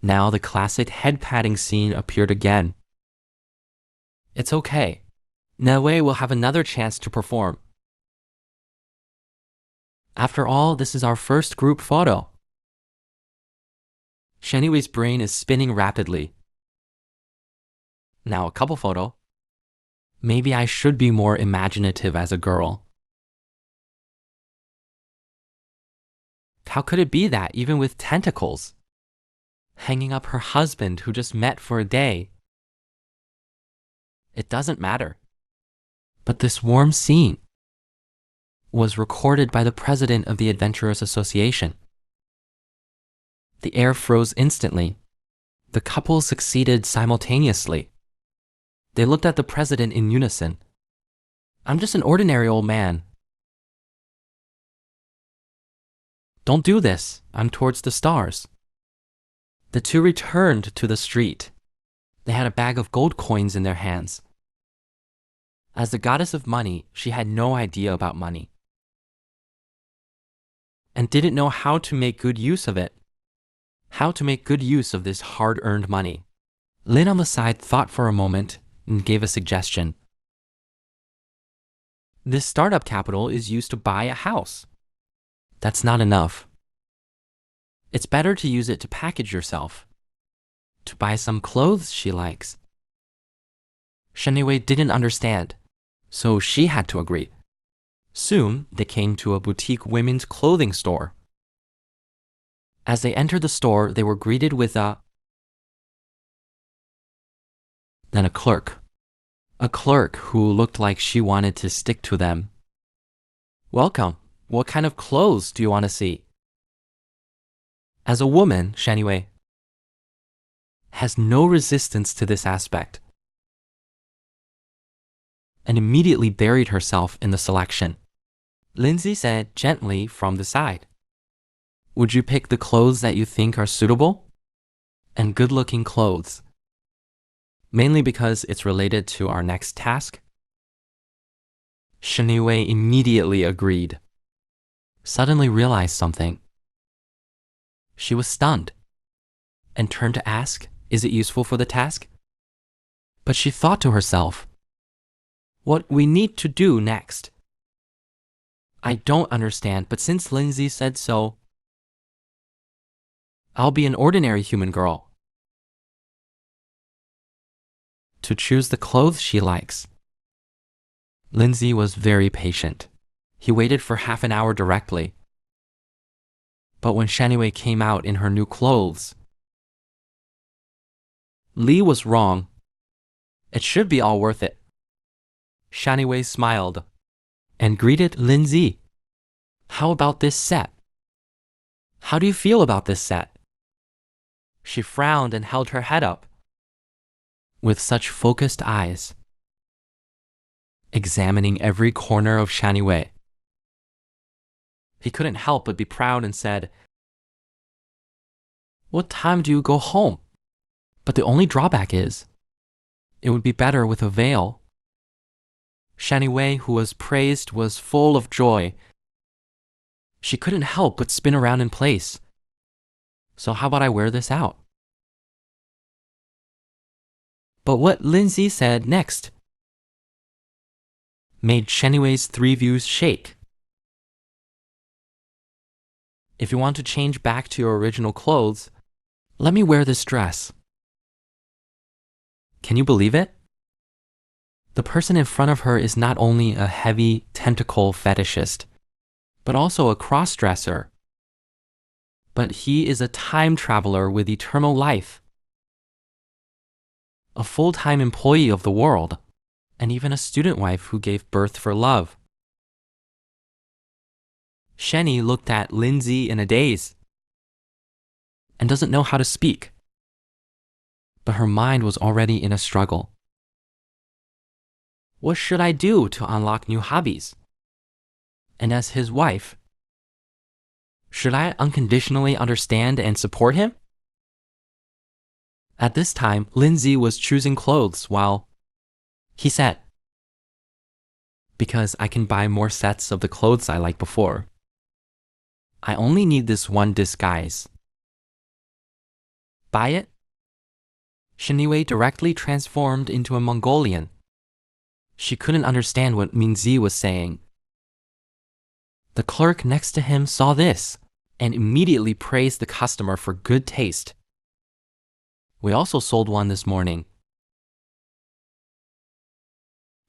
Now the classic head patting scene appeared again. It's okay. Nae will have another chance to perform. After all, this is our first group photo. Shaniwe's brain is spinning rapidly. Now a couple photo. Maybe I should be more imaginative as a girl. How could it be that, even with tentacles? Hanging up her husband who just met for a day. It doesn't matter. But this warm scene was recorded by the president of the Adventurers Association. The air froze instantly. The couple succeeded simultaneously. They looked at the president in unison. I'm just an ordinary old man. Don't do this. I'm towards the stars. The two returned to the street. They had a bag of gold coins in their hands. As the goddess of money, she had no idea about money and didn't know how to make good use of it. How to make good use of this hard-earned money. Lin on the side thought for a moment and gave a suggestion. This startup capital is used to buy a house. That's not enough. It's better to use it to package yourself, to buy some clothes she likes. Shaniwe didn't understand, so she had to agree. Soon, they came to a boutique women's clothing store. As they entered the store, they were greeted with then a clerk. A clerk who looked like she wanted to stick to them. Welcome. What kind of clothes do you want to see? As a woman, Shaniwe has no resistance to this aspect and immediately buried herself in the selection. Lindsay said gently from the side, would you pick the clothes that you think are suitable? And good-looking clothes. Mainly because it's related to our next task. Shaniwe immediately agreed. Suddenly realized something. She was stunned and turned to ask, is it useful for the task? But she thought to herself, what we need to do next? I don't understand, but since Lindsay said so, I'll be an ordinary human girl. To choose the clothes she likes. Lindsay was very patient. He waited for half an hour directly. But when Shaniwe came out in her new clothes, Lee was wrong. It should be all worth it. Shaniwe smiled and greeted Lindsay. How about this set? How do you feel about this set? She frowned and held her head up with such focused eyes, examining every corner of Shaniwe. He couldn't help but be proud and said, what time do you go home? But the only drawback is, it would be better with a veil. Shaniwe, who was praised, was full of joy. She couldn't help but spin around in place. So how about I wear this out? But what Lindsay said next made Shaniwe's three views shake. If you want to change back to your original clothes, let me wear this dress. Can you believe it? The person in front of her is not only a heavy tentacle fetishist, but also a cross-dresser. But he is a time traveler with eternal life, a full-time employee of the world, and even a student wife who gave birth for love. Shani looked at Lindsay in a daze and doesn't know how to speak. But her mind was already in a struggle. What should I do to unlock new hobbies? And as his wife, should I unconditionally understand and support him? At this time, Lindsay was choosing clothes while he said, because I can buy more sets of the clothes I liked before. I only need this one disguise. Buy it? Shiniwei directly transformed into a Mongolian. She couldn't understand what Minzi was saying. The clerk next to him saw this and immediately praised the customer for good taste. We also sold one this morning.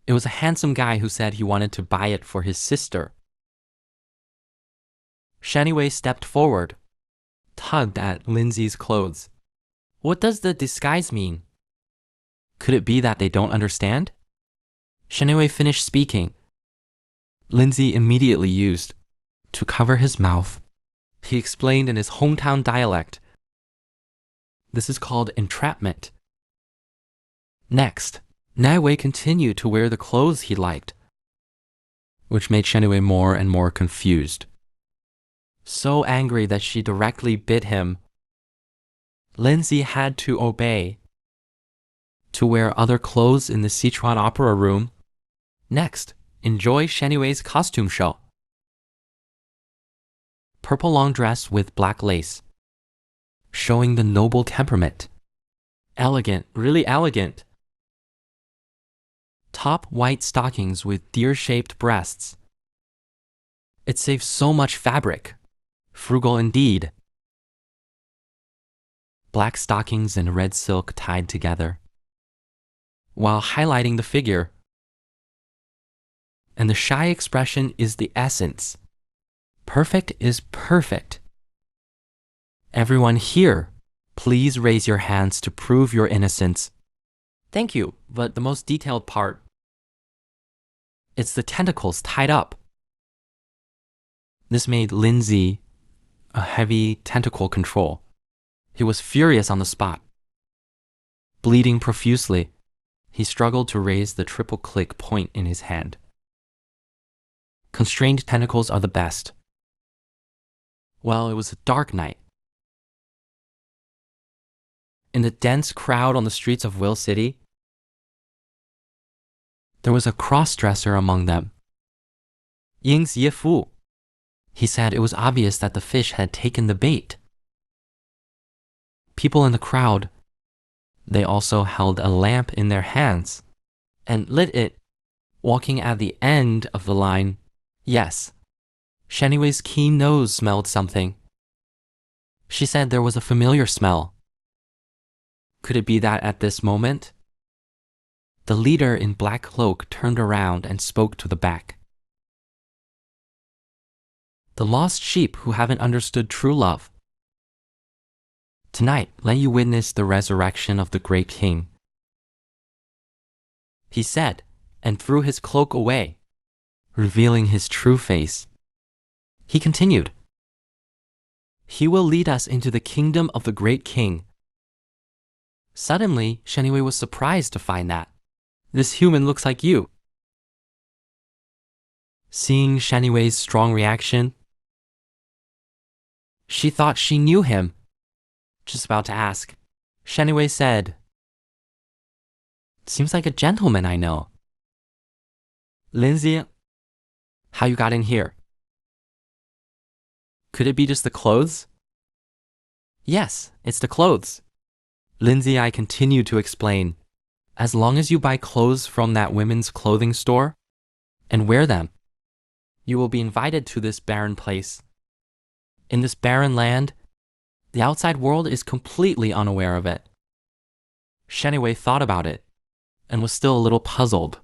It was a handsome guy who said he wanted to buy it for his sister. Shaniwei stepped forward, tugged at Lindsay's clothes. What does the disguise mean? Could it be that they don't understand? Shaniwei finished speaking. Lindsay immediately used to cover his mouth. He explained in his hometown dialect. This is called entrapment. Next, Naiwei continued to wear the clothes he liked, which made Shaniwei more and more confused. So angry that she directly bid him. Lindsay had to obey, to wear other clothes in the Sichuan Opera Room. Next, enjoy Shaniwei's costume show. Purple long dress with black lace, showing the noble temperament. Elegant, really elegant. Top white stockings with deer-shaped breasts. It saves so much fabric. Frugal indeed. Black stockings and red silk tied together, while highlighting the figure. And the shy expression is the essence. Perfect is perfect. Everyone here, please raise your hands to prove your innocence. Thank you, but the most detailed part, it's the tentacles tied up. This made Lindsay a heavy tentacle control. He was furious on the spot. Bleeding profusely, he struggled to raise the triple click point in his hand. Constrained tentacles are the best. Well, it was a dark night. In the dense crowd on the streets of Will City, there was a cross-dresser among them. Ying's Yefu. He said it was obvious that the fish had taken the bait. People in the crowd, they also held a lamp in their hands and lit it, walking at the end of the line. Yes, Shaniwei's keen nose smelled something. She said there was a familiar smell. Could it be that at this moment, the leader in black cloak turned around and spoke to the back. The lost sheep who haven't understood true love. Tonight, let you witness the resurrection of the great king. He said, and threw his cloak away, revealing his true face. He continued, He will lead us into the kingdom of the great king. Suddenly, Shaniwei was surprised to find that this human looks like you. Seeing Shaniwei's strong reaction, she thought she knew him. Just about to ask, Shaniwei said, Seems like a gentleman I know. Lindsay, how you got in here? Could it be just the clothes? Yes, it's the clothes. Lindsay, I continued to explain. As long as you buy clothes from that women's clothing store and wear them, you will be invited to this barren place. In this barren land, the outside world is completely unaware of it. Shaniwei thought about it and was still a little puzzled.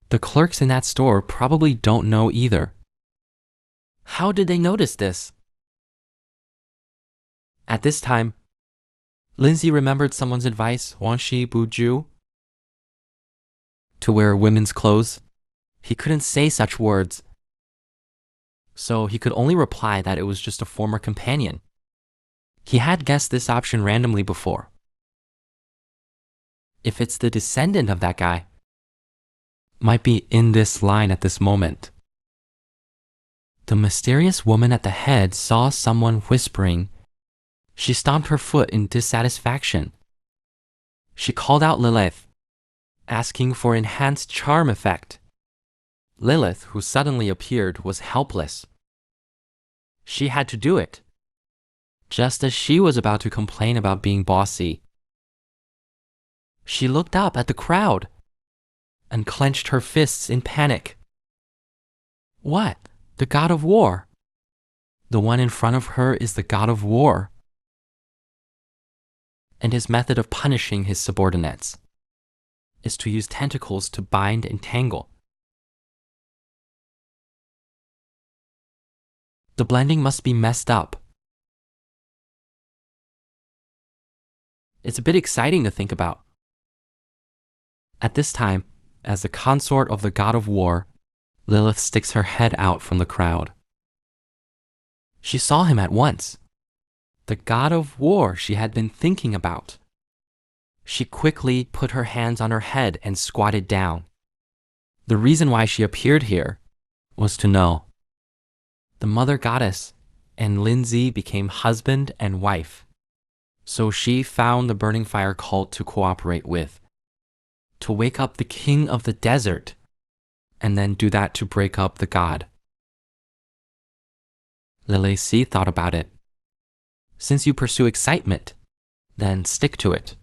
The clerks in that store probably don't know either. How did they notice this? At this time, Lindsay remembered someone's advice, Wanshi Buju, to wear women's clothes. He couldn't say such words, so he could only reply that it was just a former companion. He had guessed this option randomly before. If it's the descendant of that guy, might be in this line at this moment. The mysterious woman at the head saw someone whispering. She stomped her foot in dissatisfaction. She called out Lilith, asking for enhanced charm effect. Lilith, who suddenly appeared, was helpless. She had to do it. just as she was about to complain about being bossy. She looked up at the crowd and clenched her fists in panic. What? The god of war? The one in front of her is the god of war. And his method of punishing his subordinates is to use tentacles to bind and tangle. The blending must be messed up. It's a bit exciting to think about. At this time, as the consort of the god of war, Lilith sticks her head out from the crowd. She saw him at once. The god of war she had been thinking about. She quickly put her hands on her head and squatted down. The reason why she appeared here was to know. The mother goddess and Lindsay became husband and wife. So she found the Burning Fire cult to cooperate with, to wake up the king of the desert, and then do that to break up the god. Lily C thought about it. Since you pursue excitement, then stick to it.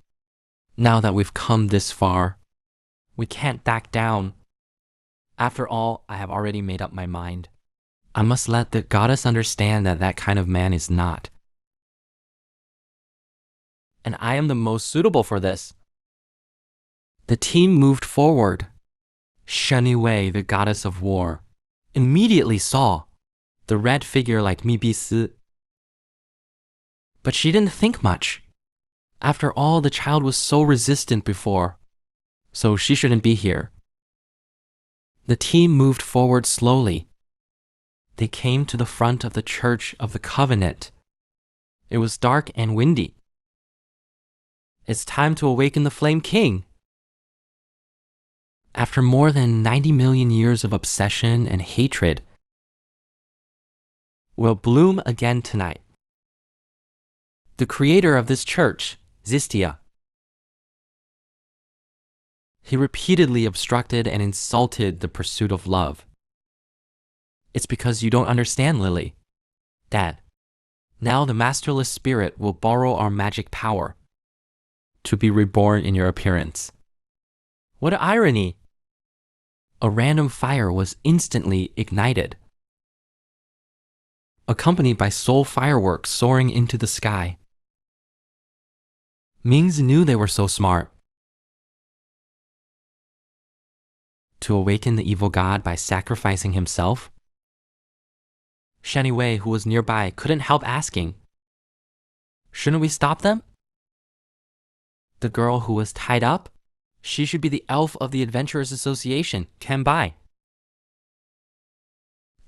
Now that we've come this far, we can't back down. After all, I have already made up my mind. I must let the goddess understand that that kind of man is not. And I am the most suitable for this. The team moved forward. Shunny Wei, the goddess of war, immediately saw the red figure like Mi Bi. But she didn't think much. After all, the child was so resistant before, so she shouldn't be here. The team moved forward slowly. They came to the front of the Church of the Covenant. It was dark and windy. It's time to awaken the Flame King. After more than 90 million years of obsession and hatred, will bloom again tonight. The creator of this church, Zistia. He repeatedly obstructed and insulted the pursuit of love. It's because you don't understand, Lily. Dad, now the masterless spirit will borrow our magic power to be reborn in your appearance. What an irony! A random fire was instantly ignited, accompanied by soul fireworks soaring into the sky. Mings knew they were so smart. To awaken the evil god by sacrificing himself? Shani Wei, who was nearby, couldn't help asking, shouldn't we stop them? The girl who was tied up? She should be the elf of the Adventurers Association, Kanbai.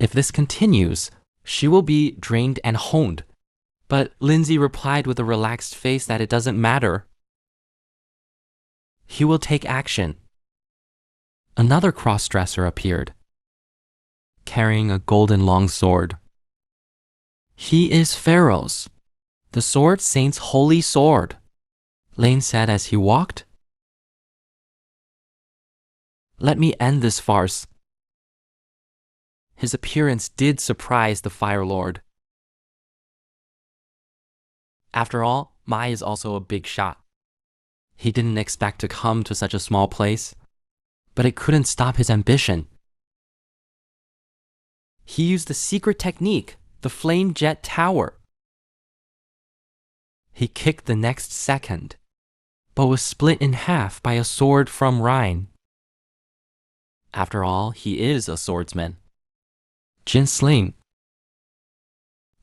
If this continues, she will be drained and honed. But Lindsay replied with a relaxed face that it doesn't matter. He will take action. Another cross-dresser appeared, carrying a golden long sword. He is Pharaoh's, the Sword Saint's holy sword, Lane said as he walked. Let me end this farce. His appearance did surprise the Fire Lord. After all, Mai is also a big shot. He didn't expect to come to such a small place, but it couldn't stop his ambition. He used the secret technique, the Flame Jet Tower. He kicked the next second, but was split in half by a sword from Rhine. After all, he is a swordsman. Jin Sling.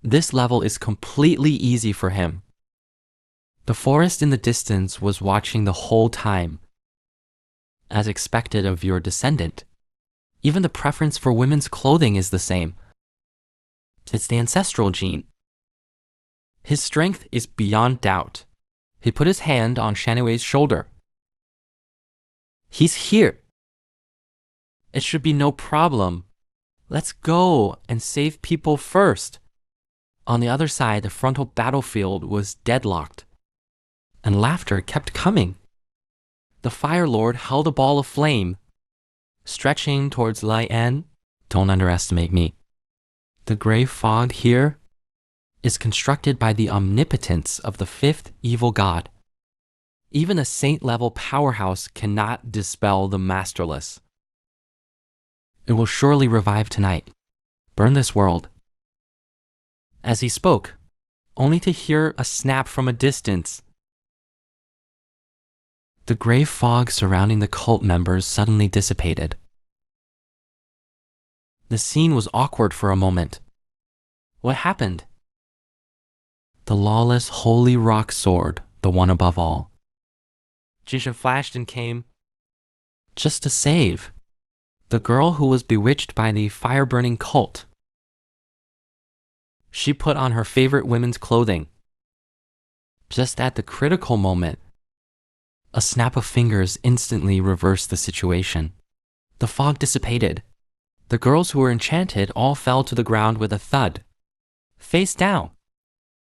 This level is completely easy for him. The forest in the distance was watching the whole time. As expected of your descendant, even the preference for women's clothing is the same. It's the ancestral gene. His strength is beyond doubt. He put his hand on Shaniwei's shoulder. He's here. It should be no problem. Let's go and save people first. On the other side, the frontal battlefield was deadlocked, and laughter kept coming. The Fire Lord held a ball of flame, stretching towards Lai En. Don't underestimate me. The gray fog here is constructed by the omnipotence of the fifth evil god. Even a saint-level powerhouse cannot dispel the masterless. It will surely revive tonight. Burn this world. As he spoke, only to hear a snap from a distance. The gray fog surrounding the cult members suddenly dissipated. The scene was awkward for a moment. What happened? The lawless holy rock sword, the one above all. Jisha flashed and came just to save the girl who was bewitched by the fire-burning cult. She put on her favorite women's clothing. Just at the critical moment, a snap of fingers instantly reversed the situation. The fog dissipated. The girls who were enchanted all fell to the ground with a thud, face down.